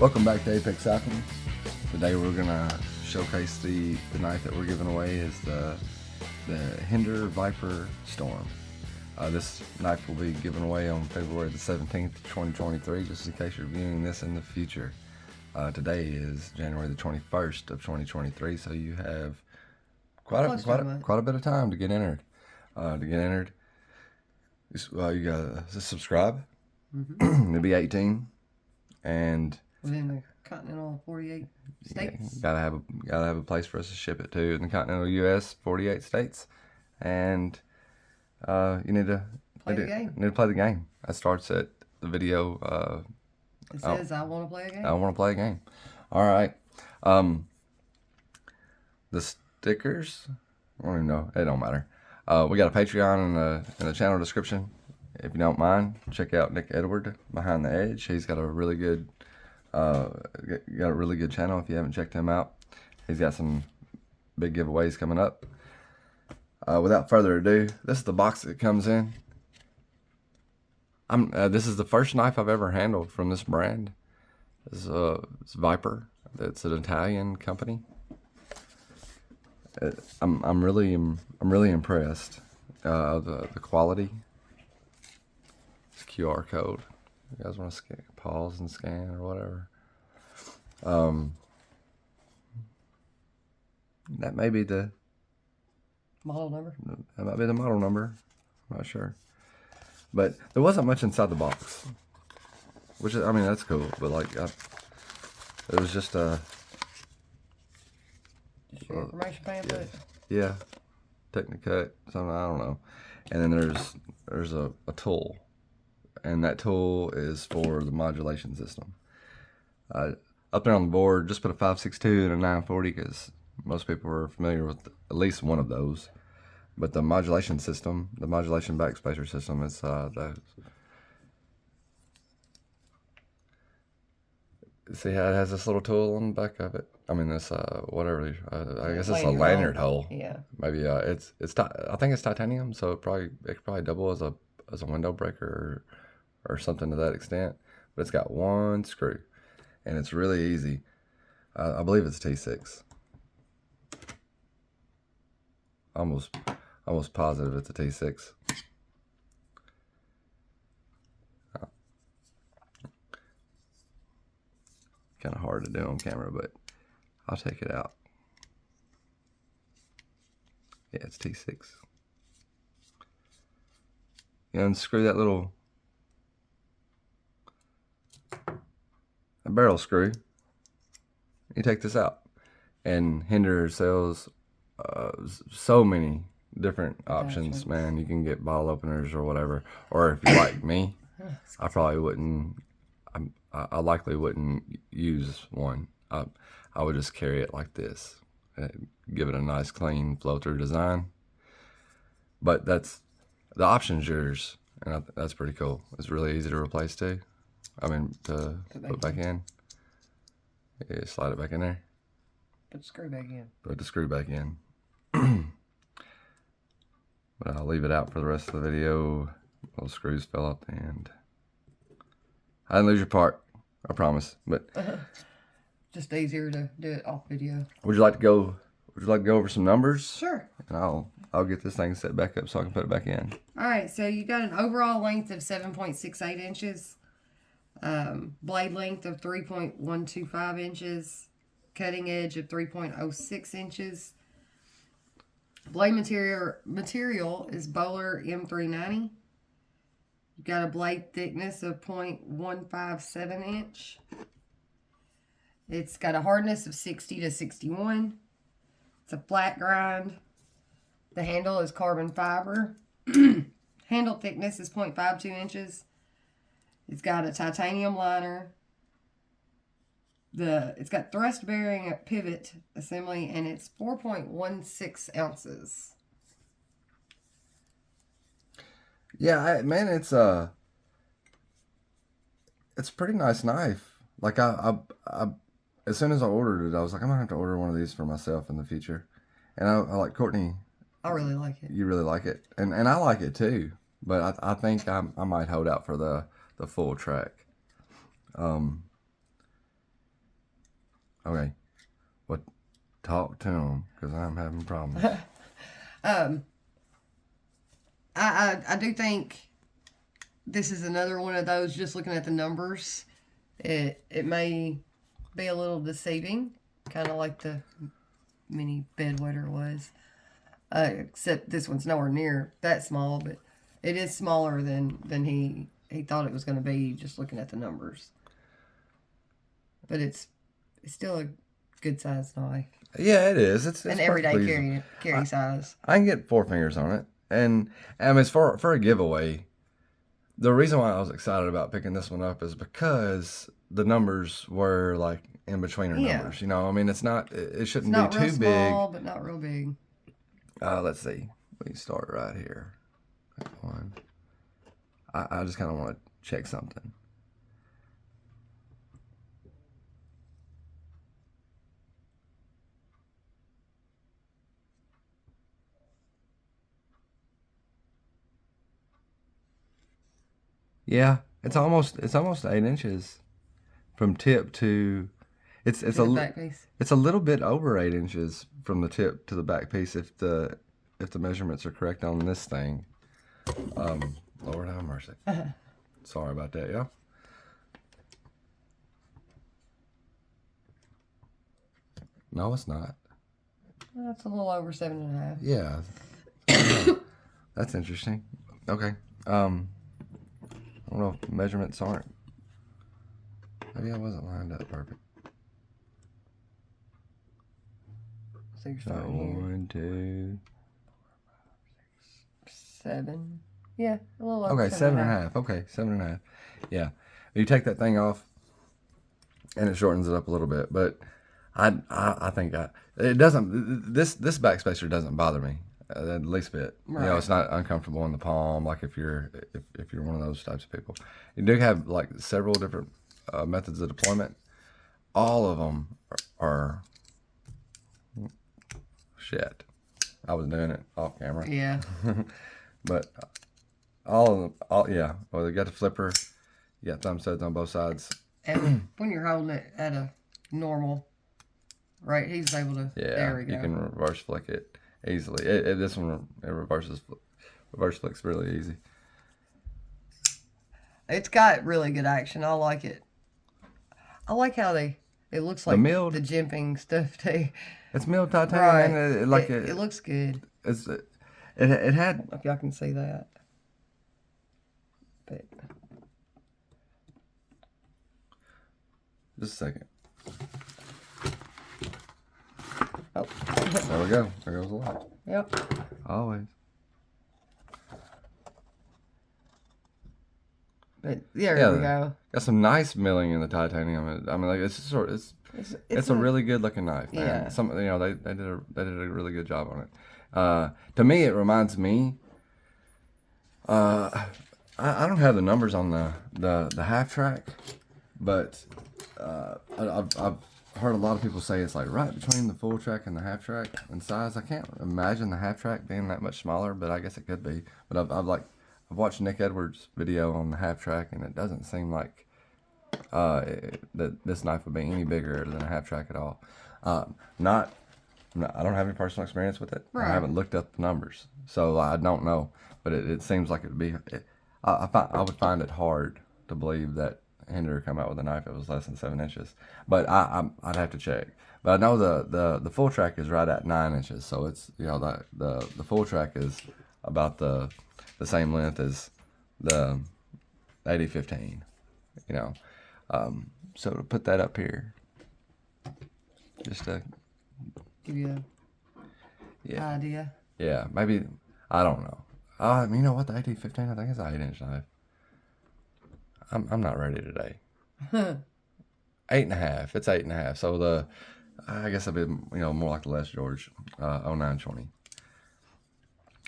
Welcome back to Apex Alchemy. Today we're gonna showcase the knife that we're giving away is the Hinderer Viper Storm. This knife will be given away on February the 17th, 2023, just in case you're viewing this in the future. Today is January the 21st of 2023, so you have quite a bit of time to get entered. You gotta subscribe. It'll be 18, and within the continental 48 states. Yeah, gotta have a place for us to ship it to in the continental U.S. 48 states, and you need to play the game. Need to play the game. That starts at the video. It says, "I want to play a game." I want to play a game. All right. The stickers. I don't even know. It don't matter. We got a Patreon in the channel description. If you don't mind, check out Nick Edward Behind the Edge. He's got a really good channel. If you haven't checked him out, he's got some big giveaways coming up. Without further ado, this is the box that it comes in. This is the first knife I've ever handled from this brand. It's Viper. It's an Italian company. I'm really impressed. The quality. It's QR code. You guys want to pause and scan or whatever. That may be the model number. That might be the model number. I'm not sure. But there wasn't much inside the box, which is, I mean, that's cool. But like, it was just a information pamphlet. Yeah, Technicut, something, I don't know. And then there's a tool, and that tool is for the modulation system. Up there on the board, just put a 5.62 and a 940 because most people are familiar with at least one of those. But the modulation system, the modulation backspacer system, is see how it has this little tool on the back of it. I mean, this whatever. I guess it's a lanyard hole. Yeah. Maybe I think it's titanium, so it could probably double as a window breaker or something to that extent. But it's got one screw, and it's really easy. I believe it's T6. Almost positive it's a T6. Kind of hard to do on camera, but I'll take it out. Yeah, it's T6. You unscrew that little barrel screw. You take this out, and Hinderer sells so many different options, man. You can get bottle openers or whatever, or if you like me, I probably wouldn't. I likely wouldn't use one. I would just carry it like this, give it a nice clean flow through design. But that's the option's yours, and that's pretty cool. It's really easy to replace too. I mean, to put back in. Yeah, slide it back in there. Put the screw back in. Put the screw back in. But I'll leave it out for the rest of the video. Those screws fell out the end. I didn't lose your part, I promise. But just easier to do it off video. Would you like to go over some numbers? Sure. And I'll get this thing set back up so I can put it back in. All right, so you got an overall length of 7.68 inches, blade length of 3.125 inches, cutting edge of 3.06 inches. Blade material is Bowler M390. You've got a blade thickness of 0.157 inch. It's got a hardness of 60 to 61. It's a flat grind. The handle is carbon fiber. Handle thickness is 0.52 inches. It's got a titanium liner. It's got thrust bearing pivot assembly, and it's 4.16 ounces. Yeah, man, it's a pretty nice knife. Like I as soon as I ordered it, I was like, I'm gonna have to order one of these for myself in the future. And I like Courtney. I really like it. You really like it, and I like it too. But I think I might hold out for the full track. Okay. What? Talk to him, because I'm having problems. I do think this is another one of those, just looking at the numbers, it may be a little deceiving, kind of like the mini bedwetter was. Except this one's nowhere near that small, but it is smaller than he thought it was going to be, just looking at the numbers. But it's still a good sized knife. Yeah, it is. It's an everyday perfectly carry size. I can get 4 fingers on it, and I mean, it's for a giveaway. The reason why I was excited about picking this one up is because the numbers were like in betweener numbers. You know, I mean, it's not. It shouldn't not be real too small, big. but not real big. Let's see. We can start right here. One. I just kind of want to check something. Yeah, it's almost 8 inches from tip to. It's back piece. It's a little bit over 8 inches from the tip to the back piece if the measurements are correct on this thing. Lord have mercy. Sorry about that, y'all. No, it's not. That's a little over 7.5. Yeah. That's interesting. Okay. I don't know if measurements aren't. Maybe I wasn't lined up perfect. So you're starting here. 1, 2, 7. Yeah, a little over. Okay, 7.5. Okay, 7.5. Yeah. You take that thing off, and it shortens it up a little bit. But I think it doesn't. This backspacer doesn't bother me the least bit. Right. You know, it's not uncomfortable in the palm. Like if you're one of those types of people, you do have like several different methods of deployment. All of them are shit. I was doing it off camera. Yeah. But all of them, yeah. Well, they got the flipper. You got thumb studs on both sides. And when you're holding it at a normal, right, he's able to. Yeah, there we go. You can reverse flick it easily. This one it reverse flicks really easy. It's got really good action. I like it. I like how it looks like the jimping stuff too. It's milled titanium. Right. It looks good. It had. I don't know if y'all can see that. But Just a second. oh, There we go. There goes the light. yep. Always. But there we go. Got some nice milling in the titanium. I mean, like it's a really good looking knife. Man. Yeah. They did a really good job on it. To me, it reminds me. I don't have the numbers on the half track, but I've heard a lot of people say it's like right between the full track and the half track in size. I can't imagine the half track being that much smaller, but I guess it could be. But I've watched Nick Edwards' video on the half track, and it doesn't seem like that this knife would be any bigger than a half track at all. I don't have any personal experience with it. Right. I haven't looked up the numbers, so I don't know. But it seems like it'd be. I would find it hard to believe that Hinderer come out with a knife that was less than 7 inches. But I'd have to check. But I know the full track is right at 9 inches, so it's the full track is about the same length as the 80-15. So to put that up here, just to Give you an idea. Yeah, maybe, I don't know. You know what, the 80-15, I think it's an 8-inch knife. I'm not ready today. 8.5. It's 8.5. So I guess it'd be more like the Les George 0920.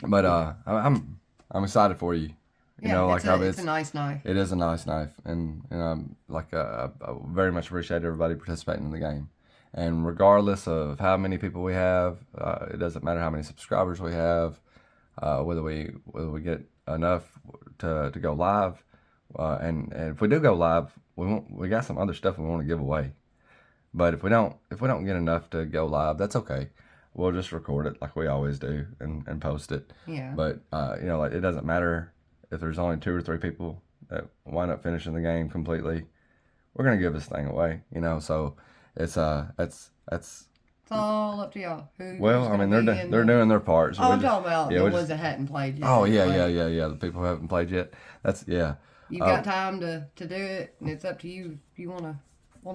But I'm excited for you. It's a nice knife. It is a nice knife, and I very much appreciate everybody participating in the game. And regardless of how many people we have, it doesn't matter how many subscribers we have, whether we get enough to go live, and if we do go live, we got some other stuff we want to give away. But if we don't get enough to go live, that's okay. We'll just record it like we always do and post it. Yeah. But you know, like it doesn't matter if there's only 2 or 3 people that wind up finishing the game completely. We're gonna give this thing away, you know. So it's that's It's all up to y'all. well, I mean, they're doing their part. So I'm talking about the ones that hadn't played yet. Oh yeah. The people who haven't played yet. That's yeah. You've got time to do it, and it's up to you if you want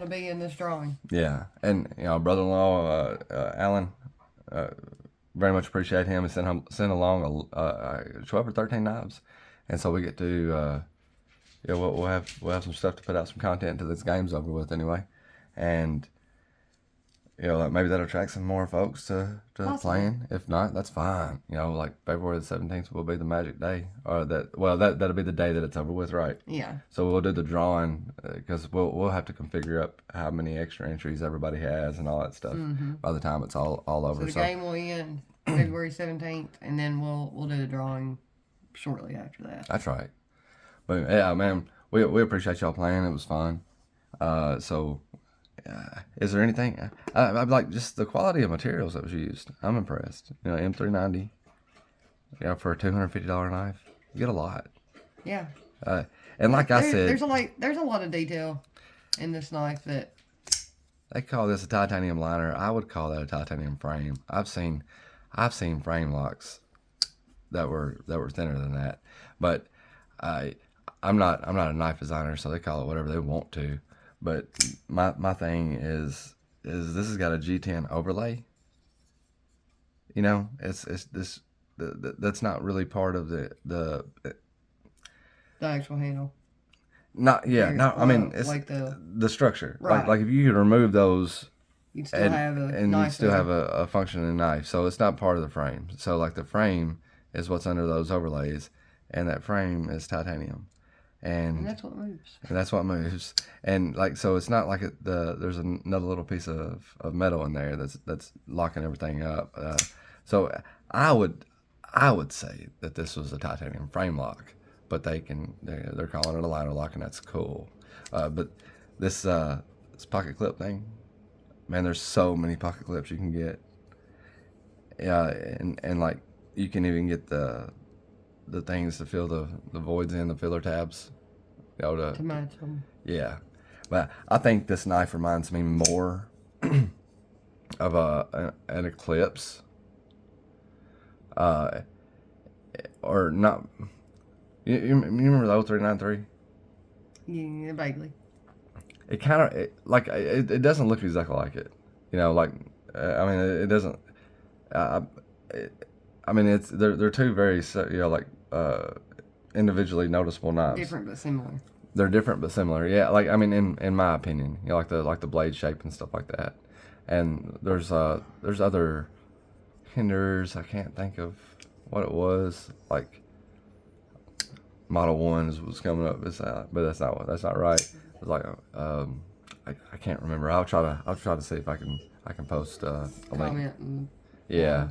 to be in this drawing. Yeah, and you know, brother-in-law Alan, very much appreciate him. He sent along 12 or 13 knives, and so we get to yeah, we'll have some stuff to put out, some content until this game's over with anyway, and you know, like maybe that'll attract some more folks to playing. If not, that's fine. You know, like February the 17th will be the magic day, or that'll be the day that it's over with, right? Yeah. So we'll do the drawing because we'll have to configure up how many extra entries everybody has and all that stuff by the time it's all over. So the game will end February 17th, and then we'll do the drawing shortly after that. That's right. But yeah, man, we appreciate y'all playing. It was fun. So. Is there anything? I like just the quality of materials that was used. I'm impressed. You know, M390. Yeah, for a $250 knife, you get a lot. Yeah. And like I said, there's a lot of detail in this knife that they call this a titanium liner. I would call that a titanium frame. I've seen frame locks that were thinner than that, but I'm not a knife designer, so they call it whatever they want to. But my thing is this has got a G10 overlay. You know, it's this that's not really part of the actual handle. Not yeah, no. I mean, it's like the structure. Right. Like if you could remove those, you'd still have a knife. You'd still have a functioning knife. So it's not part of the frame. So like the frame is what's under those overlays, and that frame is titanium. And that's what moves. And that's what moves. And like so, it's not like there's another little piece of metal in there that's locking everything up. So I would say that this was a titanium frame lock, but they're calling it a liner lock, and that's cool. But this pocket clip thing, man, there's so many pocket clips you can get. Yeah, and like you can even get the things to fill the voids in, the filler tabs. You know, to match them. Yeah. But I think this knife reminds me more of an Eclipse. Or not. You remember the 0393? Yeah, vaguely. It kind of, it doesn't look exactly like it. You know, like, I mean, it doesn't. I mean, it's they're two very, you know, like individually noticeable knives. Different but similar. They're different but similar. Yeah, like I mean, in my opinion, you know, like the blade shape and stuff like that. And there's other Hinderers. I can't think of what it was. Like Model 1s was coming up, but that's not right. It was like I can't remember. I'll try to see if I can post a link. Yeah.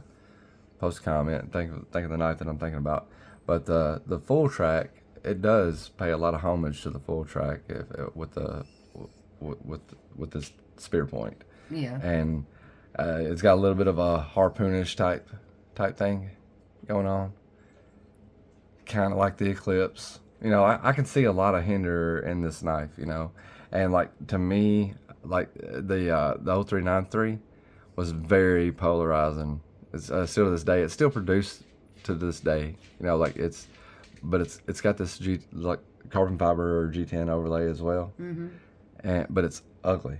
Post a comment, think of the knife that I'm thinking about. But the full track, it does pay a lot of homage to the full track with this spear point. Yeah. And it's got a little bit of a harpoonish type thing going on. Kind of like the Eclipse. You know, I can see a lot of Hinderer in this knife, you know. And like to me, like the 0393 was very polarizing. It's still to this day. It's still produced to this day. You know, like it's got this like carbon fiber or G10 overlay as well. Mm-hmm. But it's ugly.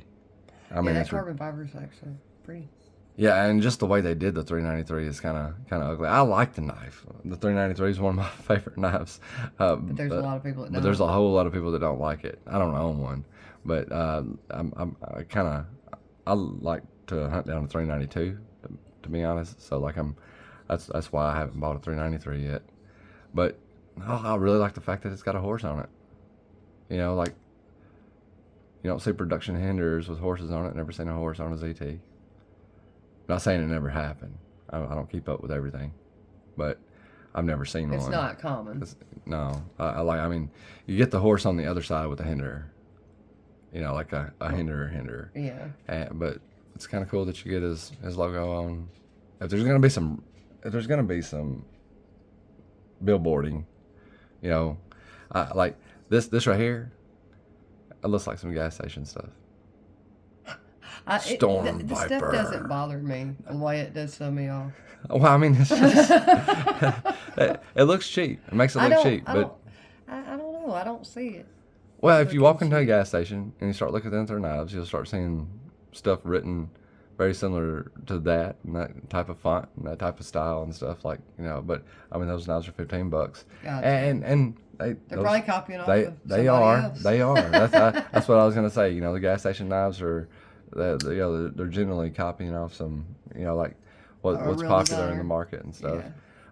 I mean, that carbon fiber is actually pretty. Yeah, and just the way they did the 393 is kind of ugly. I like the knife. The 393 is one of my favorite knives. But there's a lot of people that don't. But there's a whole lot of people that don't like it. I don't own one, but I like to hunt down a 392 to be honest. So like that's why I haven't bought a 393 yet. But I really like the fact that it's got a horse on it. You know, like you don't see production Hinderers with horses on it. Never seen a horse on a ZT. Not saying it never happened. I don't keep up with everything, but I've never seen one. It's not common. No, I mean, you get the horse on the other side with the Hinderer. you know, like a Hinderer. Yeah. But it's kind of cool that you get his logo on. If there's gonna be some billboarding, you know, like this right here, it looks like some gas station stuff. Storm the Viper. stuff doesn't bother me the way it does throw me off. Well, I mean, it's just, it looks cheap. It makes it look cheap, but I don't know. I don't see it. well, if you walk into a gas station and you start looking at their knives, you'll start seeing stuff written very similar to that and that type of font and that type of style and stuff, like, you know. But I mean, those knives are $15, Gotcha. and They're probably copying off they of they somebody are else. they are. That's what I was gonna say. You know, the gas station knives are, you know, they're generally copying off some, you know, like what's real popular in designer. the market and stuff. Yeah.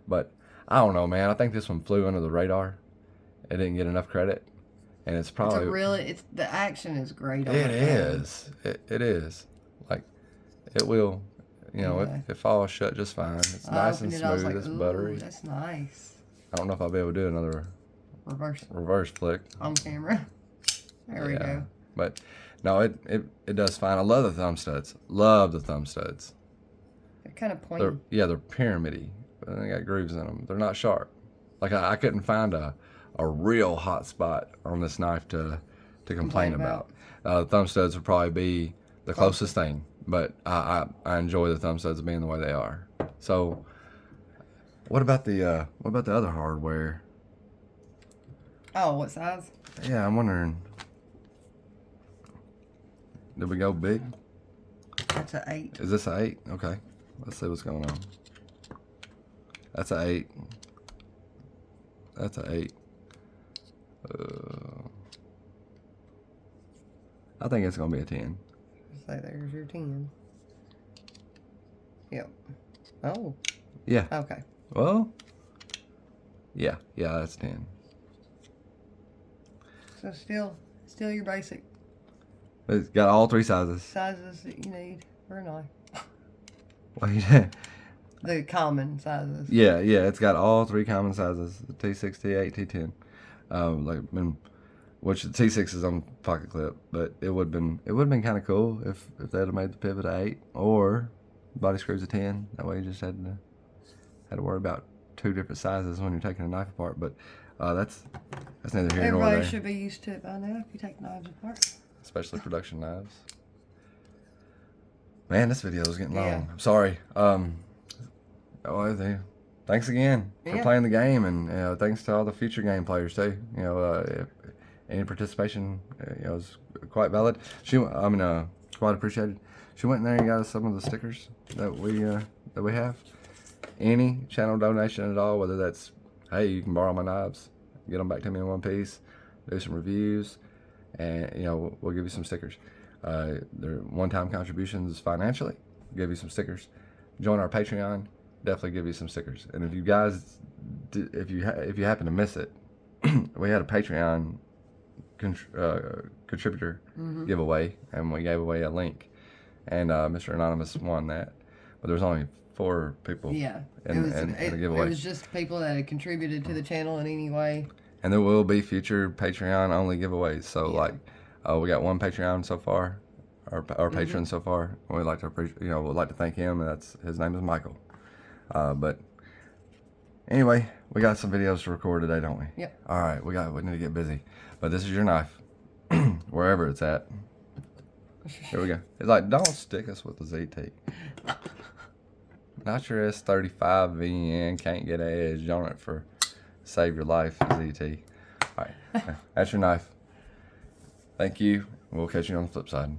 But I don't know, man. I think this one flew under the radar. It didn't get enough credit, and it's probably It's the action is great on it it. is. It is. Like, it will, you know, Yeah. it falls shut just fine. It's I nice and opened it, I was smooth. like, It's ooh, buttery. that's nice. I don't know if I'll be able to do another Reverse flick. on camera. There we go. But no, it does fine. I love the thumb studs. Love the thumb studs. They're kind of pointy. They're pyramidy, but they got grooves in them. They're not sharp. Like, I couldn't find a real hot spot on this knife to complain about. Thumb studs would probably be the closest thing, but I enjoy the thumb studs being the way they are. So, what about the other hardware? Oh, what size? Yeah, I'm wondering. Did we go big? That's an 8. Is this an 8? Okay, let's see what's going on. That's an 8. That's an 8. I think it's gonna be a 10. So there's your 10. Yep. Oh. Yeah. Okay. Well. Yeah. That's 10. So still your basic It's got all 3 sizes. sizes that you need for a knife. Well, yeah. The common sizes. Yeah. It's got all 3 common sizes: the T6, T8, T10. Which the T6 is on pocket clip, but it would have been kind of cool if they'd have made the pivot to 8 or body screws a 10. That way you just had to worry about 2 different sizes when you're taking a knife apart. But that's neither here nor Everybody there. should be used to it by now if you take knives apart. Especially production knives. Man, this video is getting long. Yeah. I'm sorry. Thanks again for playing the game, and thanks to all the future game players too. You know, any participation, is quite valid. Quite appreciated. She went in there and got us some of the stickers that we have. Any channel donation at all, whether that's, hey, you can borrow my knives, get them back to me in one piece, do some reviews, and we'll give you some stickers. They're one-time contributions financially. Give you some stickers. Join our Patreon. Definitely give you some stickers. And if you guys, if you happen to miss it, we had a Patreon contributor giveaway, and we gave away a link, and Mr. Anonymous won that. But there was only 4 people. Yeah. In the giveaway. It was just people that had contributed to the channel in any way. And there will be future Patreon only giveaways. So we got 1 Patreon so far, our patron so far. We'd like to we'd like to thank him, and his name is Michael. But anyway, we got some videos to record today, don't we? Yep. All right, we need to get busy. But this is your knife, wherever it's at. Here we go. It's like, don't stick us with the ZT. Not your S35 VN, can't get an edge on it for save your life, ZT. All right, that's your knife. Thank you. We'll catch you on the flip side.